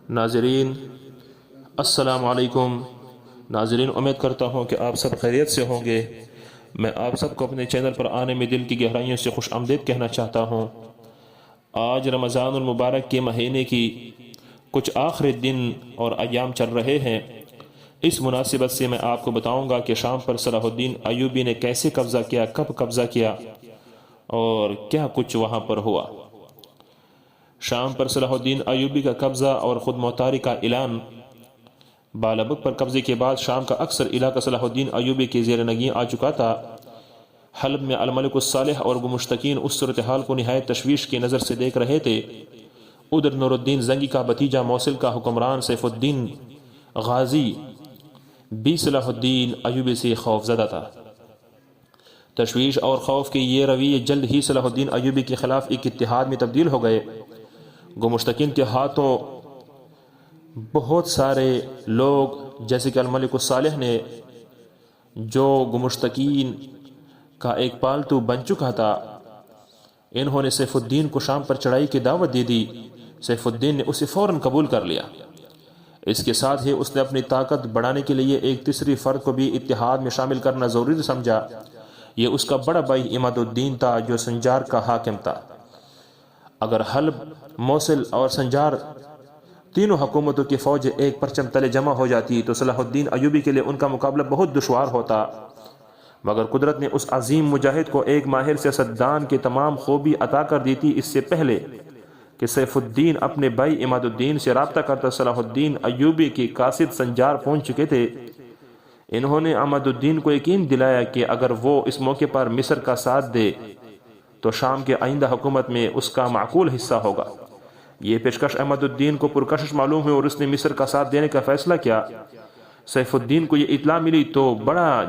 ناظرین السلام علیکم۔ ناظرین، امید کرتا ہوں کہ آپ سب خیریت سے ہوں گے۔ میں آپ سب کو اپنے چینل پر آنے میں دل کی گہرائیوں سے خوش آمدید کہنا چاہتا ہوں۔ آج رمضان المبارک کے مہینے کی کچھ آخری دن اور ایام چل رہے ہیں۔ اس مناسبت سے میں آپ کو بتاؤں گا کہ شام پر صلاح الدین ایوبی نے کیسے قبضہ کیا، کب قبضہ کیا اور کیا کچھ وہاں پر ہوا۔ شام پر صلاح الدین ایوبی کا قبضہ اور خود مختاری کا اعلان۔ بالابک پر قبضے کے بعد شام کا اکثر علاقہ صلاح الدین ایوبی کے زیر نگین آ چکا تھا۔ حلب میں الملک الصالح اور مشتقین اس صورتحال کو نہایت تشویش کی نظر سے دیکھ رہے تھے۔ ادھر نور الدین زنگی کا بھتیجا موصل کا حکمران سیف الدین غازی بھی صلاح الدین ایوبی سے خوف زدہ تھا۔ تشویش اور خوف کے یہ رویے جلد ہی صلاح الدین ایوبی کے خلاف ایک اتحاد میں تبدیل ہو گئے۔ مشتقین کے ہاتھوں بہت سارے لوگ جیسے کہ الملک الصالح نے، جو مشتقین کا ایک پالتو بن چکا تھا، انہوں نے سیف الدین کو شام پر چڑھائی کی دعوت دے دی۔ سیف الدین نے اسے فوراً قبول کر لیا۔ اس کے ساتھ ہی اس نے اپنی طاقت بڑھانے کے لیے ایک تیسری فرد کو بھی اتحاد میں شامل کرنا ضروری سمجھا۔ یہ اس کا بڑا بھائی عماد الدین تھا، جو سنجار کا حاکم تھا۔ اگر حلب، موصل اور سنجار تینوں حکومتوں کی فوج ایک پرچم تلے جمع ہو جاتی تو صلاح الدین ایوبی کے لیے ان کا مقابلہ بہت دشوار ہوتا، مگر قدرت نے اس عظیم مجاہد کو ایک ماہر سیاستدان کی تمام خوبی عطا کر دی تھی۔ اس سے پہلے کہ سیف الدین اپنے بھائی عماد الدین سے رابطہ کرتا، صلاح الدین ایوبی کے قاصد سنجار پہنچ چکے تھے۔ انہوں نے عماد الدین کو یقین دلایا کہ اگر وہ اس موقع پر مصر کا ساتھ دے تو شام کے آئندہ حکومت میں اس کا معقول حصہ ہوگا۔ یہ پیشکش عماد الدین کو پرکشش معلوم ہوئی اور اس نے مصر کا ساتھ دینے کا فیصلہ کیا۔ سیف الدین کو یہ اطلاع ملی تو بڑا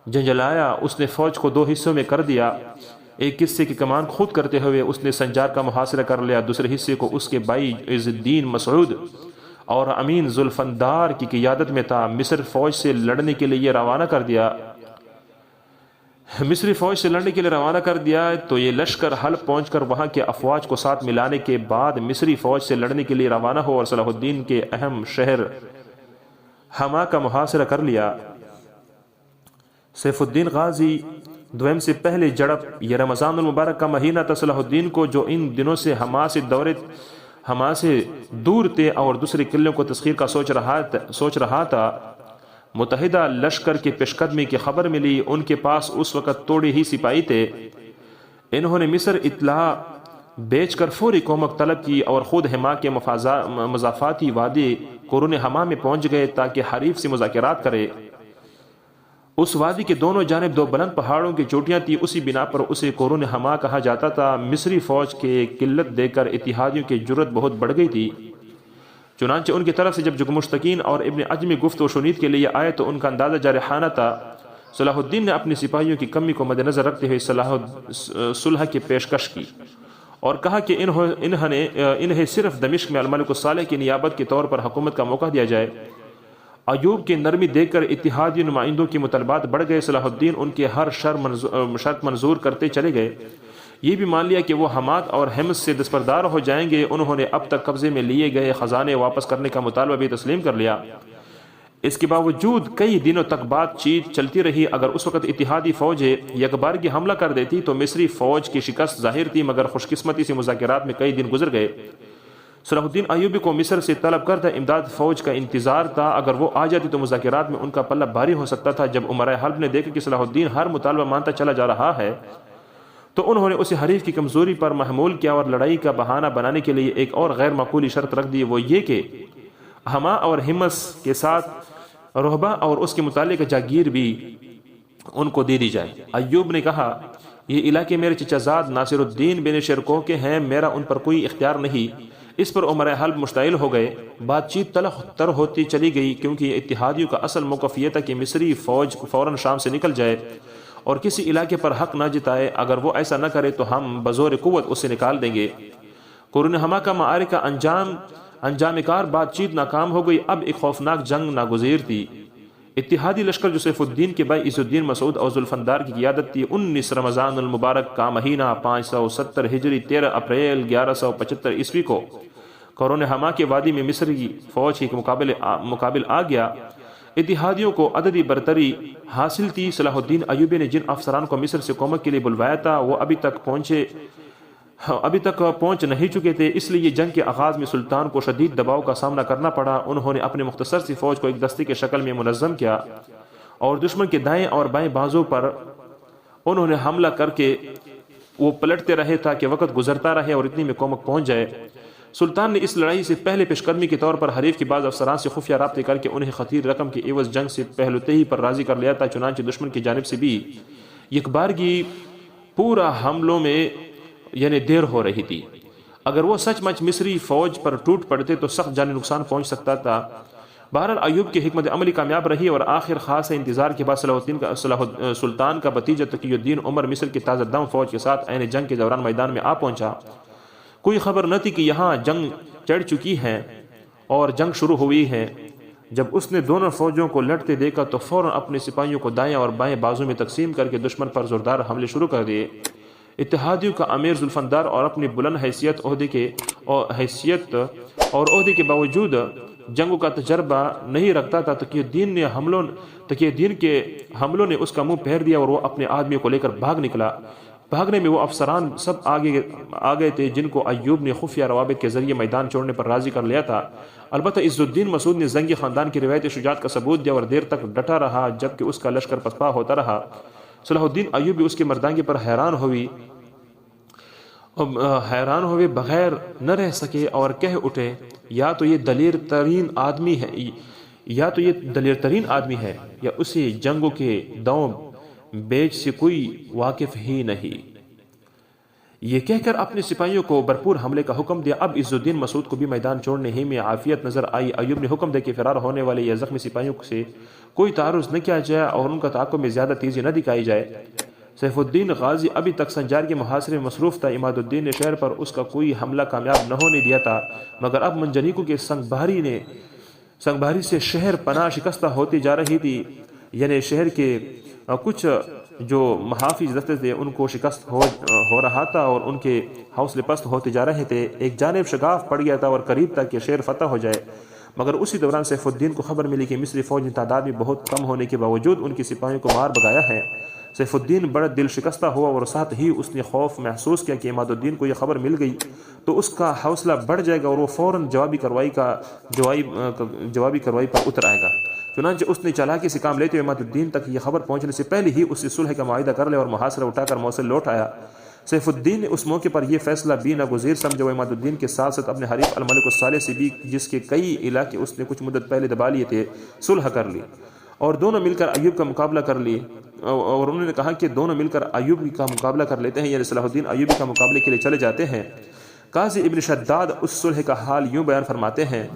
جنجلایا۔ اس نے فوج کو دو حصوں میں کر دیا۔ ایک حصے کی کمان خود کرتے ہوئے اس نے سنجار کا محاصرہ کر لیا، دوسرے حصے کو اس کے بھائی عز الدین مسعود اور امین ذوالفقار کی قیادت میں تھا مصر فوج سے لڑنے کے لیے روانہ کر دیا۔ مصری فوج سے لڑنے کے لیے روانہ کر دیا تو یہ لشکر حلب پہنچ کر وہاں کے افواج کو ساتھ ملانے کے بعد مصری فوج سے لڑنے کے لیے روانہ ہو اور صلاح الدین کے اہم شہر حما کا محاصرہ کر لیا۔ سیف الدین غازی دویم سے پہلے جڑپ۔ یہ رمضان المبارک کا مہینہ تھا۔ صلاح الدین کو جو ان دنوں سے حما سے دور تھے اور دوسرے قلعوں کو تسخیر کا سوچ رہا تھا، متحدہ لشکر کے پیش قدمی کی خبر ملی۔ ان کے پاس اس وقت توڑے ہی سپاہی تھے۔ انہوں نے مصر اطلاع بیچ کر فوری کومک طلب کی اور خود حما کے مضافاتی وادی قرون حما میں پہنچ گئے تاکہ حریف سے مذاکرات کرے۔ اس وادی کے دونوں جانب دو بلند پہاڑوں کی چوٹیاں تھیں، اسی بنا پر اسے قرون حما کہا جاتا تھا۔ مصری فوج کے قلت دیکھ کر اتحادیوں کی جرت بہت بڑھ گئی تھی۔ چنانچہ ان کی طرف سے جب مشتقین اور ابن عجمی گفت و شنید کے لیے آئے تو ان کا اندازہ جارحانہ تھا۔ صلاح الدین نے اپنی سپاہیوں کی کمی کو مد نظر رکھتے ہوئے صلح کی پیشکش کی اور کہا کہ انہیں صرف دمشق میں الملک الصالح کی نیابت کے طور پر حکومت کا موقع دیا جائے۔ ایوب کی نرمی دیکھ کر اتحادی نمائندوں کی مطالبات بڑھ گئے۔ صلاح الدین ان کے ہر شرط منظور کرتے چلے گئے۔ یہ بھی مان لیا کہ وہ حمات اور حمص سے دستبردار ہو جائیں گے۔ انہوں نے اب تک قبضے میں لیے گئے خزانے واپس کرنے کا مطالبہ بھی تسلیم کر لیا۔ اس کے باوجود کئی دنوں تک بات چیت چلتی رہی۔ اگر اس وقت اتحادی فوجیں یکبارگی حملہ کر دیتی تو مصری فوج کی شکست ظاہر تھی، مگر خوش قسمتی سے مذاکرات میں کئی دن گزر گئے۔ صلاح الدین ایوبی کو مصر سے طلب کردہ امداد فوج کا انتظار تھا۔ اگر وہ آ جاتی تو مذاکرات میں ان کا پلہ بھاری ہو سکتا تھا۔ جب امراء حلب نے دیکھا کہ صلاح الدین ہر مطالبہ مانتا چلا جا رہا ہے تو انہوں نے اسے حریف کی کمزوری پر محمول کیا اور لڑائی کا بہانہ بنانے کے لیے ایک اور غیر معقولی شرط رکھ دی، وہ یہ کہ حما اور حمص کے ساتھ رہبہ اور اس کے متعلق جاگیر بھی ان کو دے دی جائے۔ ایوب نے کہا، یہ علاقے میرے چچا زاد ناصر الدین بن شرکو کے ہیں، میرا ان پر کوئی اختیار نہیں۔ اس پر امراء حلب مشتعل ہو گئے۔ بات چیت تلخ تر ہوتی چلی گئی، کیونکہ یہ اتحادیوں کا اصل موقف یہ تھا کہ مصری فوج فوراً شام سے نکل جائے اور کسی علاقے پر حق نہ جتائے۔ اگر وہ ایسا نہ کرے تو ہم بزور قوت اسے نکال دیں گے۔ قرون حما کا معارکہ انجام کار بات چیت ناکام ہو گئی۔ اب ایک خوفناک جنگ ناگزیر تھی۔ اتحادی لشکر جو سیف الدین کے بھائی عز الدین مسعود اور ذوالفقار کی قیادت تھی، 19 رمضان المبارک کا مہینہ 570 ہجری 13 اپریل 1175 عیسوی کو قرون ہما کے وادی میں مصری فوج کے مقابل آ گیا۔ اتحادیوں کو عددی برتری حاصل تھی۔ صلاح الدین ایوبی نے جن افسران کو مصر سے کومک کے لیے بلوایا تھا وہ ابھی تک پہنچ نہیں چکے تھے، اس لیے جنگ کے آغاز میں سلطان کو شدید دباؤ کا سامنا کرنا پڑا۔ انہوں نے اپنے مختصر سی فوج کو ایک دستے کی شکل میں منظم کیا اور دشمن کے دائیں اور بائیں بازو پر انہوں نے حملہ کر کے وہ پلٹتے رہے تاکہ وقت گزرتا رہے اور اتنی میں کومک پہنچ جائے۔ سلطان نے اس لڑائی سے پہلے پیش قدمی کے طور پر حریف کے بعض افسران سے خفیہ رابطے کر کے انہیں خطیر رقم کے عوض جنگ سے پہلوتے پر راضی کر لیا تھا۔ چنانچہ دشمن کی جانب سے بھی یکبارگی پورا حملوں میں دیر ہو رہی تھی۔ اگر وہ سچ مچ مصری فوج پر ٹوٹ پڑتے تو سخت جانی نقصان پہنچ سکتا تھا۔ بہرحال ایوب کی حکمت عملی کامیاب رہی اور آخر خاص انتظار کے بعد سلطان کا بھتیجا تقی الدین عمر مصر کی تازہ دم فوج کے ساتھ عین جنگ کے دوران میدان میں آ پہنچا۔ کوئی خبر نہ تھی کہ یہاں جنگ چڑھ چکی ہے اور جنگ شروع ہوئی ہے۔ جب اس نے دونوں فوجوں کو لڑتے دیکھا تو فوراً اپنے سپاہیوں کو دائیں اور بائیں بازو میں تقسیم کر کے دشمن پر زوردار حملے شروع کر دیے۔ اتحادیوں کا امیر ذوالفقار اور اپنی بلند حیثیت اور عہدے کے باوجود جنگوں کا تجربہ نہیں رکھتا تھا۔ تقی الدین کے حملوں نے اس کا منہ پھیر دیا اور وہ اپنے آدمیوں کو لے کر بھاگ نکلا۔ بھاگنے میں وہ افسران سب آگے تھے جن کو ایوب نے خفیہ روابط کے ذریعے میدان چھوڑنے پر راضی کر لیا تھا۔ البتہ عز الدین مسعود نے زنگی خاندان کی روایت شجاعت کا ثبوت دیا اور دیر تک ڈٹا رہا جبکہ اس کا لشکر پسپا ہوتا رہا۔ صلاح الدین ایوبی اس کی مردانگی پر حیران ہوئے بغیر نہ رہ سکے اور کہہ اٹھے یا تو یہ دلیر ترین آدمی ہے یا اسے جنگوں کے داؤں بیچ سے کوئی واقف ہی نہیں۔ یہ کہہ کر اپنے سپاہیوں کو بھرپور حملے کا حکم دیا۔ اب عز الدین مسعود کو بھی میدان چھوڑنے ہی میں عافیت نظر آئی۔ ایوب نے حکم دے کہ فرار ہونے والے یا زخمی سپاہیوں سے کوئی تعرض نہ کیا جائے اور ان کا تعاقب میں زیادہ تیزی نہ دکھائی جائے۔ سیف الدین غازی ابھی تک سنجار کے محاصرے میں مصروف تھا۔ عماد الدین نے شہر پر اس کا کوئی حملہ کامیاب نہ ہونے دیا تھا، مگر اب منجنیقوں کے سنگ بھاری سے شہر پناہ شکستہ ہوتی جا رہی تھی، شہر کے کچھ جو محافظ دستے تھے ان کو شکست ہو رہا تھا اور ان کے حوصلے پست ہوتے جا رہے تھے۔ ایک جانب شگاف پڑ گیا تھا اور قریب تک کہ شہر فتح ہو جائے، مگر اسی دوران سیف الدین کو خبر ملی کہ مصری فوج کی تعداد میں بہت کم ہونے کے باوجود ان کی سپاہیوں کو مار بگایا ہے۔ سیف الدین بڑا دل شکستہ ہوا اور ساتھ ہی اس نے خوف محسوس کیا کہ عماد الدین کو یہ خبر مل گئی تو اس کا حوصلہ بڑھ جائے گا اور وہ فوراً جوابی کارروائی پر اتر آئے گا۔ چنانچہ اس نے چالاکی سے کام لیتے ہوئے عماد الدین تک یہ خبر پہنچنے سے پہلے ہی اس سے صلح کا معاہدہ کر لیا اور محاصرہ اٹھا کر موصل لوٹ آیا۔ سیف الدین نے اس موقع پر یہ فیصلہ بھی ناگزیر سمجھا وہ عماد الدین کے ساتھ ساتھ اپنے حریف الملک الصالح سے بھی، جس کے کئی علاقے اس نے کچھ مدت پہلے دبا لیے تھے، صلح کر لی اور دونوں مل کر ایوب کا مقابلہ کر لی۔ اور انہوں نے کہا کہ دونوں مل کر ایوب کا مقابلہ کر لیتے ہیں، صلاح الدین ایوبی کا مقابلے کے لیے چلے جاتے ہیں۔ قاضی ابن شداد اس صلح کا حال یوں بیان فرماتے ہیں: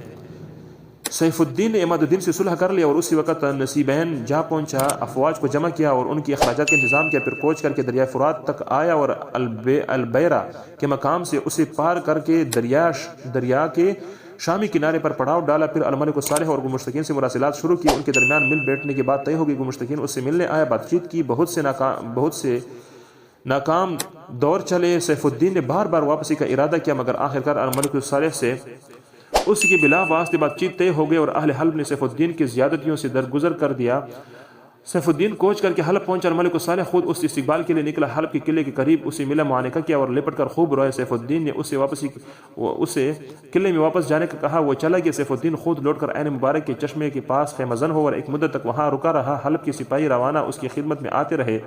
سیف الدین نے عماد الدین سے صلح کر لیا اور اسی وقت نصیبین جا پہنچا، افواج کو جمع کیا اور ان کی اخراجات کا انتظام کیا، پھر کوچ کر کے دریائے فرات تک آیا اور البیرا کے مقام سے اسے پار کر کے دریا کے شامی کنارے پر پڑاؤ ڈالا، پھر الملک الصالح اور گمشتکین سے مراسلات شروع کی۔ ان کے درمیان مل بیٹھنے کے بعد طے ہو گئی، گمشتکین اس سے ملنے آیا، بات چیت کی، بہت سے ناکام دور چلے۔ سیف الدین نے بار بار واپسی کا ارادہ کیا مگر آخرکار الملک الصالح سے اس کی بلا واسطے بات چیت طے ہو گئی اور اہل حلب نے سیف الدین کی زیادتیوں سے درگزر کر دیا۔ سیف الدین کوچ کر کے حلب پہنچا، الملک الصالح خود اس استقبال کے لیے نکلا، حلب کے قلعے کے قریب اسے ملا، معانقہ کیا اور لپٹ کر خوب روئے۔ سیف الدین نے اسے قلعے میں واپس جانے کا کہا، وہ چلا گیا۔ سیف الدین خود لوٹ کر عین مبارک کے چشمے کے پاس خیمہ زن ہو اور ایک مدت تک وہاں رکا رہا۔ حلب کے سپاہی روانہ اس کی خدمت میں آتے رہے،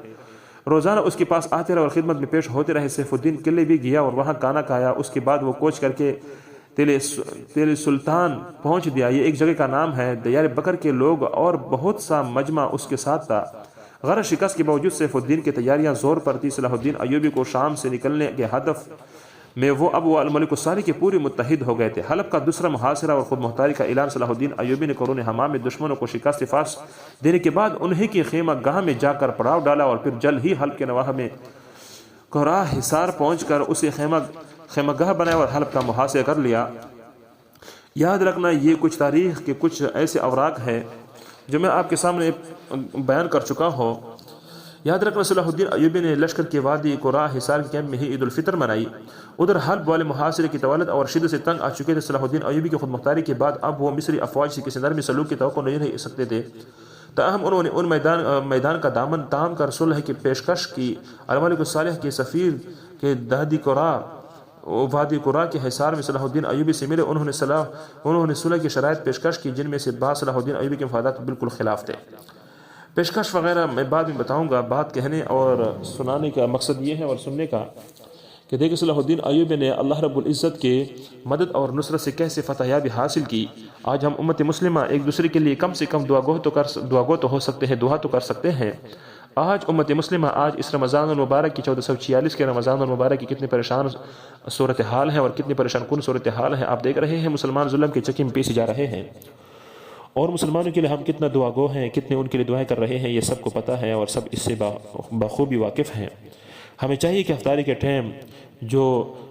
روزانہ اس کے پاس آتے رہے اور خدمت میں پیش ہوتے رہے۔ سیف الدین قلعے بھی گیا اور وہاں کھانا کھایا، اس کے بعد وہ کوچ کر کے تیل سلطان پہنچ دیا، یہ ایک جگہ کا نام ہے۔ دیار بکر کے لوگ اور بہت سا مجمع اس کے ساتھ تھا۔ غرض شکست کے باوجود سیف الدین کی تیاریاں زور پر تھی۔ صلاح الدین ایوبی کو شام سے نکلنے کے ہدف میں وہ الملک الصالح کے پورے متحد ہو گئے تھے۔ حلب کا دوسرا محاصرہ اور خود مختاری کا اعلان صلاح الدین ایوبی نے قرون حمام میں دشمنوں کو شکست فاش دینے کے بعد انہیں کی خیمہ گاہ میں جا کر پڑاؤ ڈالا اور پھر جلد ہی حلب کے نواح میں کوراہ حصار پہنچ کر اسے خیمہ گاہ بنایا اور حلب کا محاصرہ کر لیا۔ یاد رکھنا یہ کچھ تاریخ کے کچھ ایسے اوراق ہیں جو میں آپ کے سامنے بیان کر چکا ہوں۔ یاد رکھنا صلاح الدین ایوبی نے لشکر کے وادی قرا حصار کے کیمپ میں ہی عید الفطر منائی۔ ادھر حلب والے محاصرے کی طوالت اور شدت سے تنگ آ چکے تھے صلاح الدین ایوبی کی خود مختاری کے بعد اب وہ مصری افواج سے کسی نرمی سلوک کی توقع نہیں رہ سکتے تھے۔ تاہم انہوں نے ان میدان کا دامن تام کر صلح کی پیشکش کی۔ الملک الصالح کے سفیر کے دہدی قرا وادی قرا کے حصار میں صلاح الدین ایوبی سے ملے۔ انہوں نے صلح کی شرائط پیشکش کی جن میں سے بعض صلاح الدین ایوبی کے مفادات بالکل خلاف تھے۔ پیشکش وغیرہ میں بعد میں بتاؤں گا۔ بات کہنے اور سنانے کا مقصد یہ ہے اور سننے کا کہ دیکھیں صلاح الدین ایوبی نے اللہ رب العزت کے مدد اور نصرت سے کیسے فتح یابی حاصل کی۔ آج ہم امت مسلمہ ایک دوسرے کے لیے کم سے کم دعا گو تو ہو سکتے ہیں، دعا تو کر سکتے ہیں۔ آج امت مسلمہ آج اس رمضان المبارک کی 1446 کے رمضان المبارک کی کتنی پریشان صورتحال ہے اور کتنی پریشان کن صورتحال ہے آپ دیکھ رہے ہیں۔ مسلمان ظلم کے چکی میں پیسے جا رہے ہیں اور مسلمانوں کے لیے ہم کتنا دعا گو ہیں، کتنے ان کے لیے دعائیں کر رہے ہیں، یہ سب کو پتہ ہے اور سب اس سے بخوبی واقف ہیں۔ ہمیں چاہیے کہ افطاری کے ٹائم جو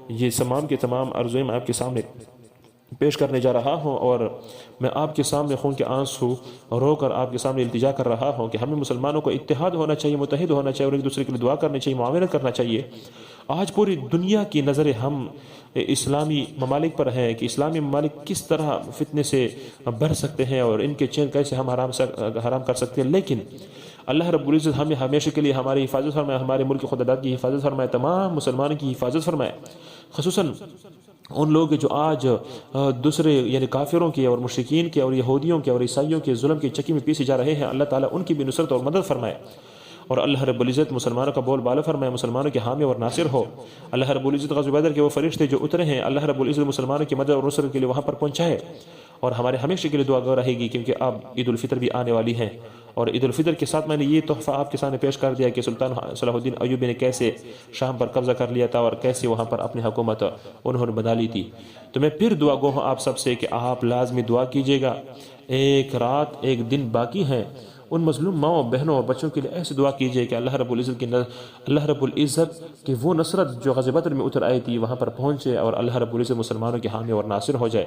یہ تمام کے تمام عرضیں میں آپ کے سامنے پیش کرنے جا رہا ہوں اور میں آپ کے سامنے خون کے آنسو رو کر آپ کے سامنے التجا کر رہا ہوں کہ ہمیں مسلمانوں کو اتحاد ہونا چاہیے، متحد ہونا چاہیے اور ایک دوسرے کے لیے دعا کرنی چاہیے، معاونت کرنا چاہیے۔ آج پوری دنیا کی نظریں ہم اسلامی ممالک پر ہے کہ اسلامی ممالک کس طرح فتنے سے بڑھ سکتے ہیں اور ان کے چین کیسے ہم حرام کر سکتے ہیں، لیکن اللہ رب العزت ہمیں ہمیشہ کے لیے ہماری حفاظت فرمائے، ہمارے ملک خداداد کی حفاظت فرمائے، تمام مسلمانوں کی حفاظت فرمائے، خصوصاً ان لوگ جو آج دوسرے یعنی کافروں کے اور مشرکین کے اور یہودیوں کے اور عیسائیوں کے ظلم کی چکی میں پیسے جا رہے ہیں۔ اللہ تعالیٰ ان کی بھی نصرت اور مدد فرمائے اور اللہ رب العزت مسلمانوں کا بول بالا فرمائے، مسلمانوں کے حامی اور ناصر ہو۔ اللہ رب العزت غزوہ بدر کے وہ فرشتے جو اترے ہیں، اللہ رب العزت مسلمانوں کی مدد اور نصرت کے لیے وہاں پر پہنچائے اور ہمارے ہمیشہ کے لیے دعا گو رہے گی، کیونکہ اب عید الفطر بھی آنے والی ہے اور عید الفطر کے ساتھ میں نے یہ تحفہ آپ کے سامنے پیش کر دیا کہ سلطان صلاح الدین ایوبی نے کیسے شام پر قبضہ کر لیا تھا اور کیسے وہاں پر اپنی حکومت انہوں نے بنا لی تھی۔ تو میں پھر دعا گو ہوں آپ سب سے کہ آپ لازمی دعا کیجیے گا، ایک رات ایک دن باقی ہیں، ان مظلوم ماؤں بہنوں اور بچوں کے لیے ایسے دعا کیجیے کہ اللہ رب العزت کی وہ نصرت جو غزوہ بدر میں اتر آئی تھی وہاں پر پہنچے اور اللہ رب العزت مسلمانوں کے حامی اور ناصر ہو جائے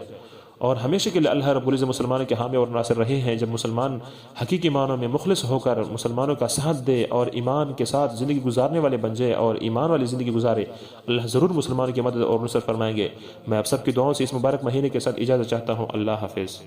اور ہمیشہ کے لیے اللہ رب العزت مسلمانوں کے حامی اور ناصر رہے ہیں۔ جب مسلمان حقیقی معنوں میں مخلص ہو کر مسلمانوں کا ساتھ دے اور ایمان کے ساتھ زندگی گزارنے والے بن جائے اور ایمان والی زندگی گزارے، اللہ ضرور مسلمانوں کی مدد اور نصرت فرمائیں گے۔ میں آپ سب کی دعاؤں سے اس مبارک مہینے کے ساتھ اجازت چاہتا ہوں۔ اللہ حافظ۔